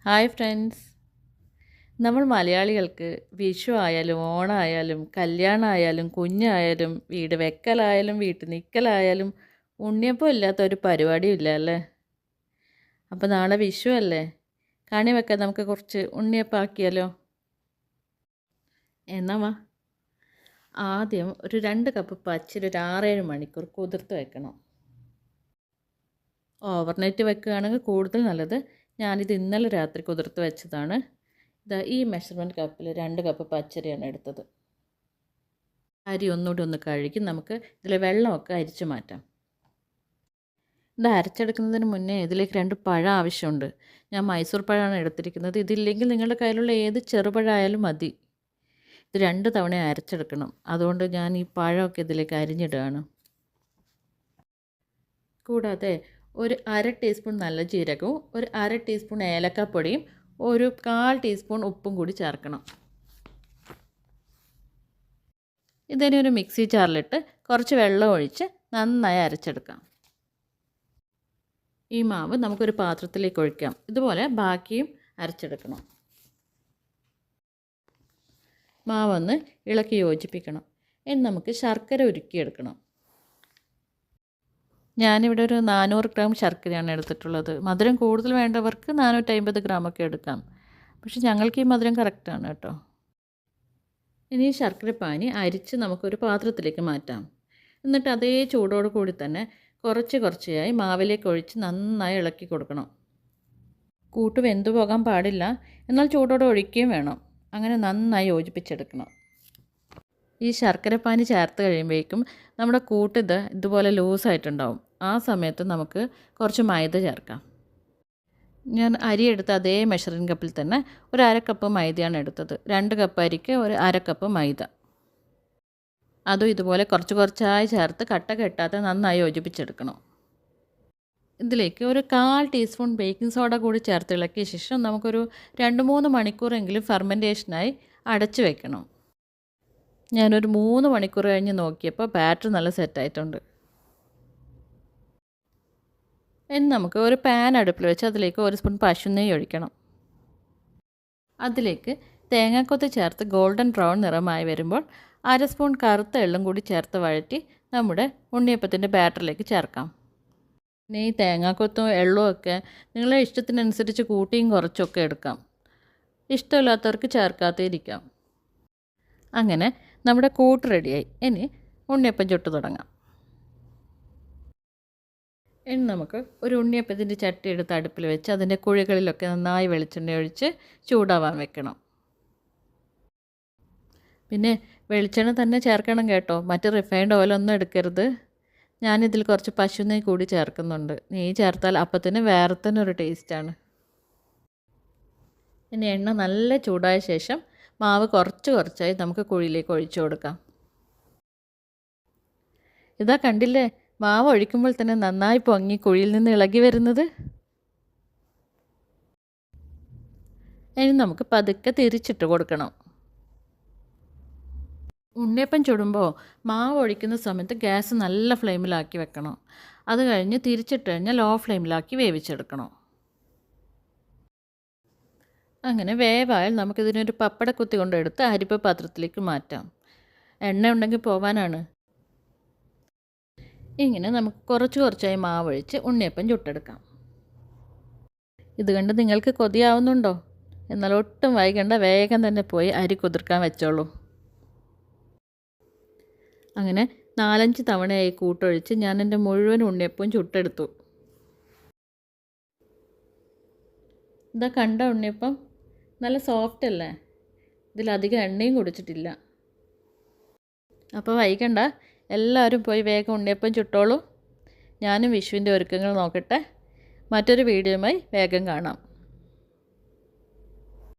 Hi friends. നമ്മൾ മലയാളികൾക്ക് വിഷു ആയാലും ഓണമായാലും കല്യാണമായാലും കുഞ്ഞായാലും വീട് വെക്കലായാലും വീട്ടിൽ നിൽക്കലായാലും ഉണ്ണിയപ്പം ഇല്ലാത്ത ഒരു പരിപാടിയും ഇല്ല അല്ലേ. അപ്പോൾ നാളെ വിഷു അല്ലേ, കണി വെക്കാൻ നമുക്ക് കുറച്ച് ഉണ്ണിയപ്പം ആക്കിയാലോ. എന്നാ വാ. ആദ്യം ഒരു 2 കപ്പ് പച്ചരി ഒരു 6-7 മണിക്കൂർ കുതിർത്ത് വെക്കണം. ഓവർനൈറ്റ് വെക്കുകയാണെങ്കിൽ കൂടുതൽ നല്ലത്. ഞാനിത് ഇന്നലെ രാത്രി കുതിർത്ത് വെച്ചതാണ്. ഇതാ ഈ മെഷർമെൻറ്റ് കപ്പിൽ 2 കപ്പ് പച്ചരിയാണ് എടുത്തത്. അരി ഒന്നുകൂടി ഒന്ന് കഴുകി നമുക്ക് ഇതിലെ വെള്ളമൊക്കെ അരിച്ചു മാറ്റാം. ഇത് അരച്ചെടുക്കുന്നതിന് മുന്നേ ഇതിലേക്ക് 2 പഴം ആവശ്യമുണ്ട്. ഞാൻ മൈസൂർ പഴമാണ് എടുത്തിരിക്കുന്നത്. ഇതില്ലെങ്കിൽ നിങ്ങളുടെ കയ്യിലുള്ള ഏത് ചെറുപഴമായാലും മതി. ഇത് 2 തവണ അരച്ചെടുക്കണം. അതുകൊണ്ട് ഞാൻ ഈ പഴമൊക്കെ ഇതിലേക്ക് അരിഞ്ഞിടുകയാണ്. കൂടാതെ ഒരു 1/2 ടീസ്പൂൺ നല്ല ജീരകവും ഒരു 1/2 ടീസ്പൂൺ ഏലക്കാപ്പൊടിയും ഒരു 1/4 ടീസ്പൂൺ ഉപ്പും കൂടി ചേർക്കണം. ഇതിനെ ഒരു മിക്സി ജാറിലിട്ട് കുറച്ച് വെള്ളം ഒഴിച്ച് നന്നായി അരച്ചെടുക്കാം. ഈ മാവ് നമുക്കൊരു പാത്രത്തിലേക്ക് ഒഴിക്കാം. ഇതുപോലെ ബാക്കിയും അരച്ചെടുക്കണം. മാവൊന്ന് ഇളക്കി യോജിപ്പിക്കണം. ഇനി നമുക്ക് ശർക്കര ഉരുക്കിയെടുക്കണം. ഞാനിവിടെ ഒരു 400 ഗ്രാം ശർക്കരയാണ് എടുത്തിട്ടുള്ളത്. മധുരം കൂടുതൽ വേണ്ടവർക്ക് 450 ഗ്രാമൊക്കെ എടുക്കാം. പക്ഷെ ഞങ്ങൾക്ക് ഈ മധുരം കറക്റ്റാണ് കേട്ടോ. ഇനി ഈ ശർക്കരപ്പാനി അരിച്ച് നമുക്കൊരു പാത്രത്തിലേക്ക് മാറ്റാം. എന്നിട്ട് അതേ ചൂടോട് കൂടി തന്നെ കുറച്ചായി മാവിലേക്ക് ഒഴിച്ച് നന്നായി ഇളക്കി കൊടുക്കണം. കൂട്ട് വെന്തു പോകാൻ പാടില്ല, എന്നാൽ ചൂടോടെ ഒഴിക്കുകയും വേണം. അങ്ങനെ നന്നായി യോജിപ്പിച്ചെടുക്കണം. ഈ ശർക്കരപ്പാനി ചേർത്ത് കഴിയുമ്പോഴേക്കും നമ്മുടെ കൂട്ട് ഇതുപോലെ ലൂസായിട്ടുണ്ടാവും. ആ സമയത്ത് നമുക്ക് കുറച്ച് മൈദ ചേർക്കാം. ഞാൻ അരി എടുത്ത അതേ മെഷറിംഗ് കപ്പിൽ തന്നെ ഒരു 1/2 കപ്പ് മൈദയാണ് എടുത്തത്. 2 കപ്പ് അരിക്ക് ഒരു 1/2 കപ്പ് മൈദ. അതും ഇതുപോലെ കുറച്ചായി ചേർത്ത് കട്ട കെട്ടാതെ നന്നായി യോജിപ്പിച്ചെടുക്കണം. ഇതിലേക്ക് ഒരു 1/4 ടീസ്പൂൺ ബേക്കിംഗ് സോഡ കൂടി ചേർത്ത് ഇളക്കിയ ശേഷം നമുക്കൊരു 2-3 മണിക്കൂറെങ്കിലും ഫെർമെൻറ്റേഷനായി അടച്ചു വെക്കണം. ഞാനൊരു 3 മണിക്കൂർ കഴിഞ്ഞ് നോക്കിയപ്പോൾ ബാറ്റർ നല്ല സെറ്റായിട്ടുണ്ട്. ഇനി നമുക്ക് ഒരു പാൻ അടുപ്പിൽ വെച്ച് അതിലേക്ക് 1 സ്പൂൺ പശുനെയ്യ് ഒഴിക്കണം. അതിലേക്ക് തേങ്ങാക്കൊത്ത് ചേർത്ത് ഗോൾഡൻ ബ്രൗൺ നിറമായി വരുമ്പോൾ 1/2 സ്പൂൺ കറുത്ത എള്ളും കൂടി ചേർത്ത് വഴറ്റി നമ്മുടെ ഉണ്ണിയപ്പത്തിൻ്റെ ബാറ്ററിലേക്ക് ചേർക്കാം. പിന്നെ ഈ തേങ്ങാക്കൊത്തും എള്ളും ഒക്കെ നിങ്ങളെ ഇഷ്ടത്തിനനുസരിച്ച് കൂട്ടിയും കുറച്ചൊക്കെ എടുക്കാം. ഇഷ്ടമില്ലാത്തവർക്ക് ചേർക്കാതെ ഇരിക്കാം. അങ്ങനെ നമ്മുടെ കൂട്ട് റെഡിയായി. ഇനി ഉണ്ണിയപ്പം ചുട്ട് തുടങ്ങാം. ഇനി നമുക്ക് ഒരു ഉണ്ണിയപ്പത്തിൻ്റെ ചട്ടി എടുത്ത് അടുപ്പിൽ വെച്ച് അതിൻ്റെ കുഴികളിലൊക്കെ നന്നായി വെളിച്ചെണ്ണ ഒഴിച്ച് ചൂടാവാൻ വെക്കണം. പിന്നെ വെളിച്ചെണ്ണ തന്നെ ചേർക്കണം കേട്ടോ, മറ്റ് റിഫൈൻഡ് ഓയിലൊന്നും എടുക്കരുത്. ഞാനിതിൽ കുറച്ച് പശുനെയ്യ് കൂടി ചേർക്കുന്നുണ്ട്. നെയ്യ് ചേർത്താൽ അപ്പത്തിന് വേറെ തന്നെ ഒരു ടേസ്റ്റാണ്. ഇനി എണ്ണ നല്ല ചൂടായ ശേഷം മാവ് കുറച്ചായി നമുക്ക് കുഴിയിലേക്ക് ഒഴിച്ചു കൊടുക്കാം. ഇതാ കണ്ടില്ലേ, മാവ് ഒഴിക്കുമ്പോൾ തന്നെ നന്നായി പൊങ്ങി കുഴിയിൽ നിന്ന് ഇളകി വരുന്നത്. ഇനി നമുക്ക് പതുക്കെ തിരിച്ചിട്ട് കൊടുക്കണം. ഉണ്ണിയപ്പം ചുടുമ്പോൾ മാവ് ഒഴിക്കുന്ന സമയത്ത് ഗ്യാസ് നല്ല ഫ്ലെയിമിലാക്കി വെക്കണം. അത് കഴിഞ്ഞ് തിരിച്ചിട്ട് കഴിഞ്ഞാൽ ലോ ഫ്ലെയിമിലാക്കി വേവിച്ചെടുക്കണം. അങ്ങനെ വേവായാൽ നമുക്കിതിനൊരു പപ്പടക്കുത്തി കൊണ്ടെടുത്ത് അരിപ്പ പാത്രത്തിലേക്ക് മാറ്റാം. എണ്ണ ഉണ്ടെങ്കിൽ പോവാനാണ്. ഇങ്ങനെ നമുക്ക് കുറച്ചായി മാവൊഴിച്ച് ഉണ്ണിയപ്പം ചുട്ടെടുക്കാം. ഇത് കണ്ട് നിങ്ങൾക്ക് കൊതിയാവുന്നുണ്ടോ? എന്നാൽ ഒട്ടും വൈകണ്ട, വേഗം തന്നെ പോയി അരി കുതിർക്കാൻ വെച്ചോളൂ. അങ്ങനെ 4-5 തവണയായി കൂട്ടൊഴിച്ച് ഞാൻ എൻ്റെ മുഴുവൻ ഉണ്ണിയപ്പവും ചുട്ടെടുത്തു. ഇതാ കണ്ട ഉണ്ണിയപ്പം നല്ല സോഫ്റ്റ് അല്ലേ? ഇതിലധികം എണ്ണയും കുടിച്ചിട്ടില്ല. അപ്പോൾ വൈകണ്ട, എല്ലാവരും പോയി വേഗം ഉണ്ണിയപ്പം ചുട്ടോളൂ. ഞാനും വിഷുവിൻ്റെ ഒരുക്കങ്ങൾ നോക്കട്ടെ. മറ്റൊരു വീഡിയോയുമായി വേഗം കാണാം.